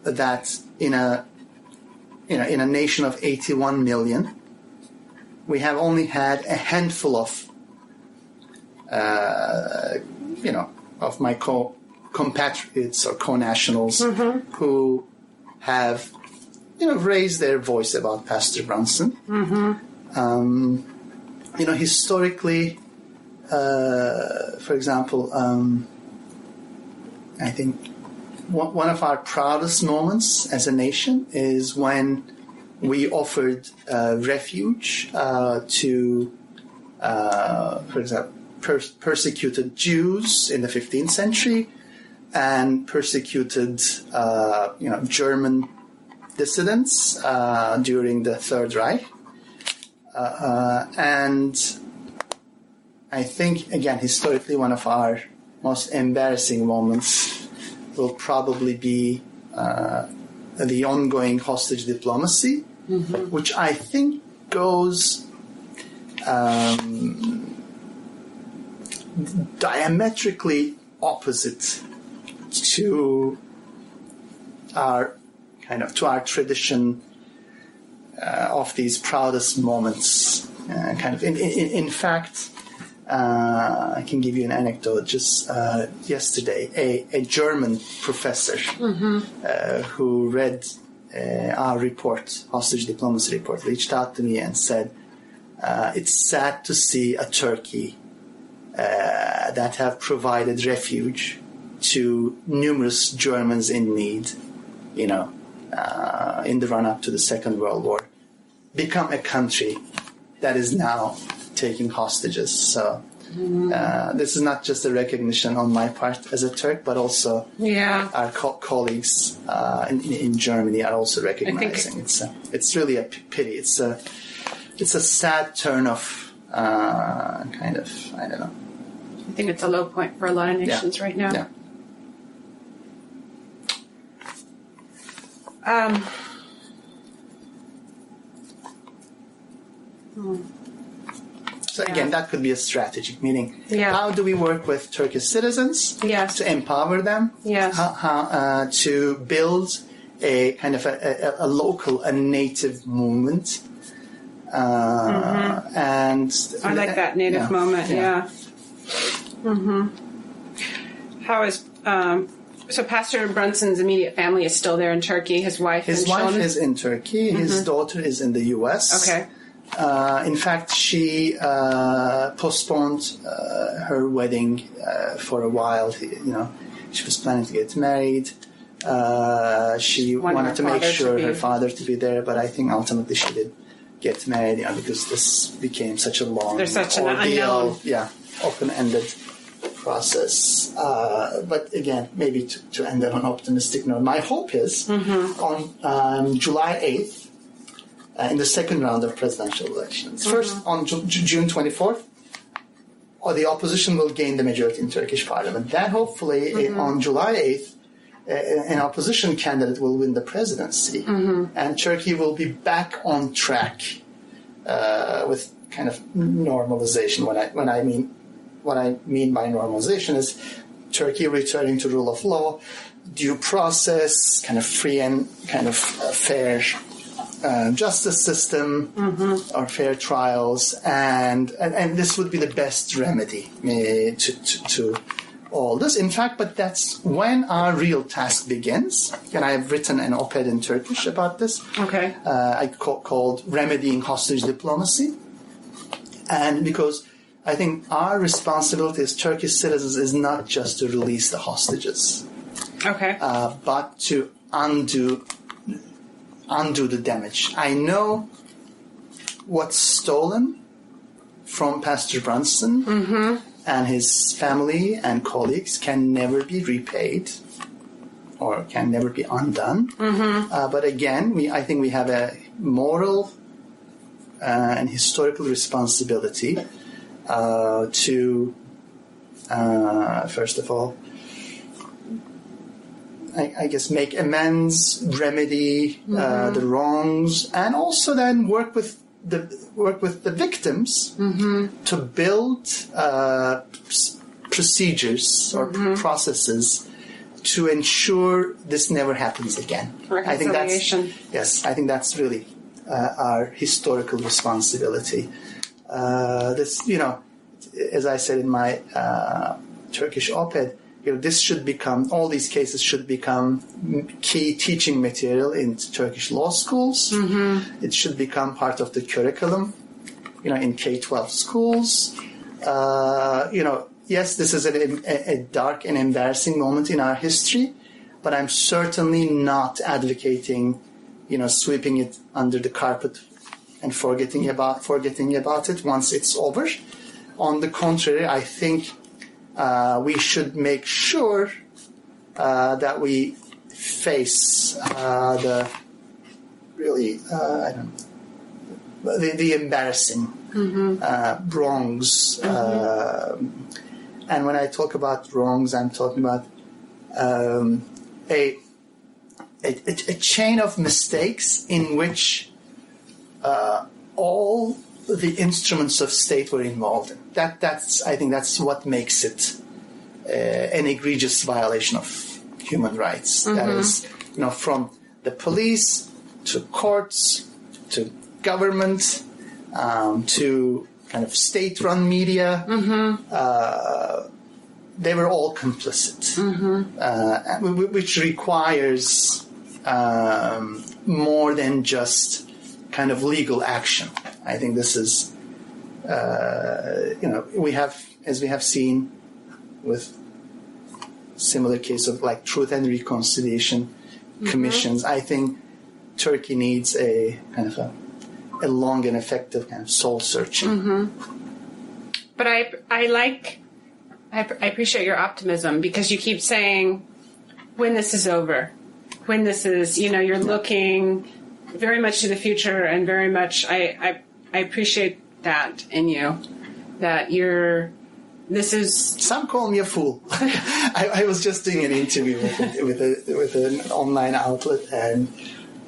that in a nation of 81 million, we have only had a handful of of my compatriots or co-nationals who have raised their voice about Pastor Brunson. Historically, for example, I think one of our proudest moments as a nation is when we offered refuge to, for example, persecuted Jews in the 15th century and persecuted, German dissidents during the Third Reich. And I think, again, historically, one of our most embarrassing moments will probably be the ongoing hostage diplomacy, which I think goes diametrically opposite to our tradition of these proudest moments. In fact, I can give you an anecdote. Just yesterday, a German professor who read our report, hostage diplomacy report, reached out to me and said, "It's sad to see a Turkey that have provided refuge to numerous Germans in need, in the run-up to the Second World War, become a country that is now taking hostages." So this is not just a recognition on my part as a Turk, but also our colleagues in Germany are also recognizing. It's really a pity. It's a sad turn of I don't know. I think it's a low point for a lot of nations right now. Yeah. So again, that could be a strategy, meaning how do we work with Turkish citizens to empower them, how to build a kind of a local, a native movement. And I like that native moment, How is... So Pastor Brunson's immediate family is still there in Turkey. His wife is in Turkey. His daughter is in the U.S. Okay. In fact, she postponed her wedding for a while. She was planning to get married. She wanted to make sure her father to be there, but I think ultimately she did get married, because this became such a long ordeal. Open-ended process. But again, maybe to end on an optimistic note, my hope is on July 8th, in the second round of presidential elections. First, on June 24th, the opposition will gain the majority in Turkish parliament. Then hopefully on July 8th, an opposition candidate will win the presidency. And Turkey will be back on track with kind of normalization. What I mean by normalization is Turkey returning to rule of law, due process, kind of free and kind of fair justice system, or fair trials, and this would be the best remedy to all this. In fact, but that's when our real task begins. And I have written an op-ed in Turkish about this. Okay. I called Remedying Hostage Diplomacy, and because I think our responsibility as Turkish citizens is not just to release the hostages, but to undo the damage. I know what's stolen from Pastor Brunson and his family and colleagues can never be repaid or can never be undone. But again, I think we have a moral and historical responsibility to, first of all, I guess make amends, remedy the wrongs, and also then work with the victims to build procedures or processes to ensure this never happens again. I think I think that's really our historical responsibility. This, as I said in my Turkish op-ed, this should become, all these cases should become key teaching material in Turkish law schools. It should become part of the curriculum, in K-12 schools. Yes, this is a dark and embarrassing moment in our history, but I'm certainly not advocating, sweeping it under the carpet and forgetting about it once it's over. On the contrary, I think we should make sure that we face the really, the embarrassing wrongs. And when I talk about wrongs, I'm talking about a chain of mistakes in which all the instruments of state were involved in. I think that's what makes it an egregious violation of human rights. That is, from the police to courts to government to kind of state-run media. They were all complicit, which requires more than just kind of legal action. I think this is, we have seen with similar case of like truth and reconciliation commissions. I think Turkey needs a kind of a long and effective kind of soul searching. But I appreciate your optimism, because you keep saying when this is over, when this is, you're looking very much to the future, and very much I appreciate that in you, that this is. Some call me a fool. I was just doing an interview with an online outlet, and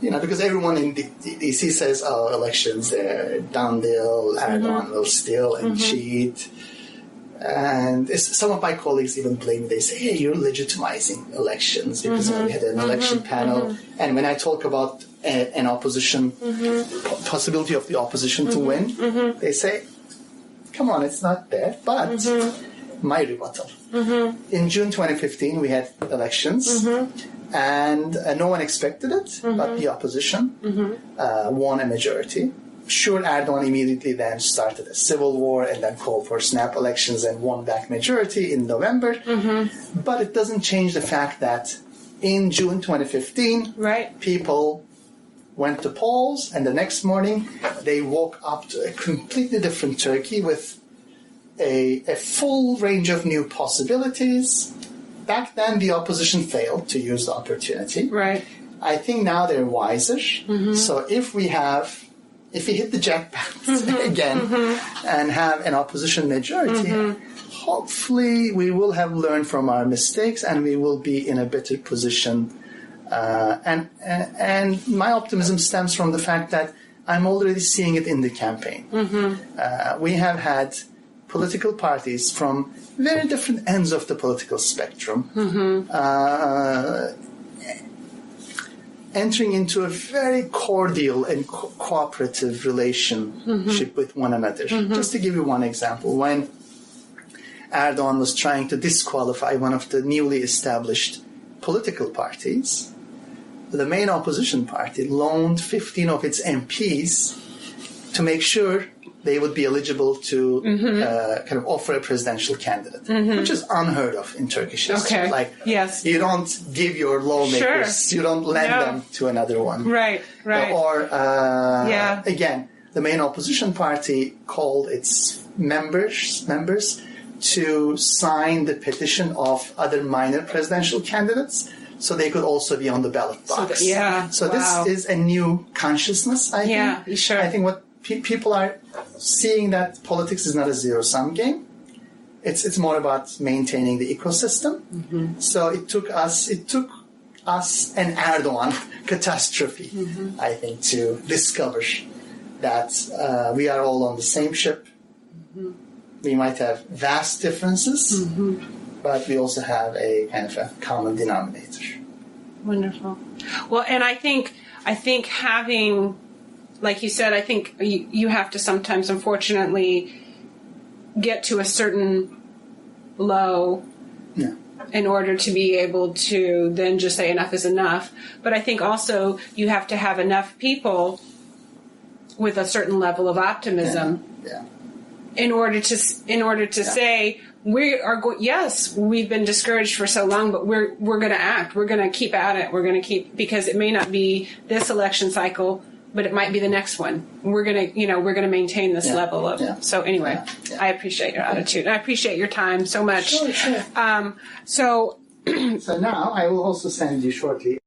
because everyone in DC says, "Oh, elections, they're done deal. Erdogan will steal and cheat." And some of my colleagues even blame me. They say, "Hey, you're legitimizing elections because we had an election panel." And when I talk about an opposition, possibility of the opposition to win, they say, "Come on, it's not there." But my rebuttal. In June 2015, we had elections, and no one expected it, but the opposition won a majority. Sure, Erdogan immediately then started a civil war and then called for snap elections and won back majority in November. But it doesn't change the fact that in June 2015, people went to polls, and the next morning they woke up to a completely different Turkey with a full range of new possibilities. Back then, the opposition failed to use the opportunity. I think now they're wiser. So if we hit the jackpot again and have an opposition majority, hopefully we will have learned from our mistakes and we will be in a better position. And my optimism stems from the fact that I'm already seeing it in the campaign. We have had political parties from very different ends of the political spectrum entering into a very cordial and cooperative relationship with one another. Just to give you one example, when Erdogan was trying to disqualify one of the newly established political parties, the main opposition party loaned 15 of its MPs to make sure they would be eligible to kind of offer a presidential candidate, which is unheard of in Turkish history. You don't give your lawmakers, you don't lend them to another one. Or, again, the main opposition party called its members to sign the petition of other minor presidential candidates so they could also be on the ballot box. So this is a new consciousness, I think. I think what people are seeing, that politics is not a zero-sum game. It's more about maintaining the ecosystem. So it took us an Erdogan catastrophe, I think, to discover that we are all on the same ship. We might have vast differences, but we also have a kind of a common denominator. Wonderful. Well, and I think having, like you said, I think you have to sometimes, unfortunately, get to a certain low in order to be able to then just say enough is enough. But I think also you have to have enough people with a certain level of optimism in order to say, we are going. Yes, we've been discouraged for so long, but we're going to act. We're going to keep at it. We're going to keep, because it may not be this election cycle, but it might be the next one. We're going to maintain this level of. Yeah. So anyway, I appreciate your attitude. I appreciate your time so much. Sure. So now I will also send you shortly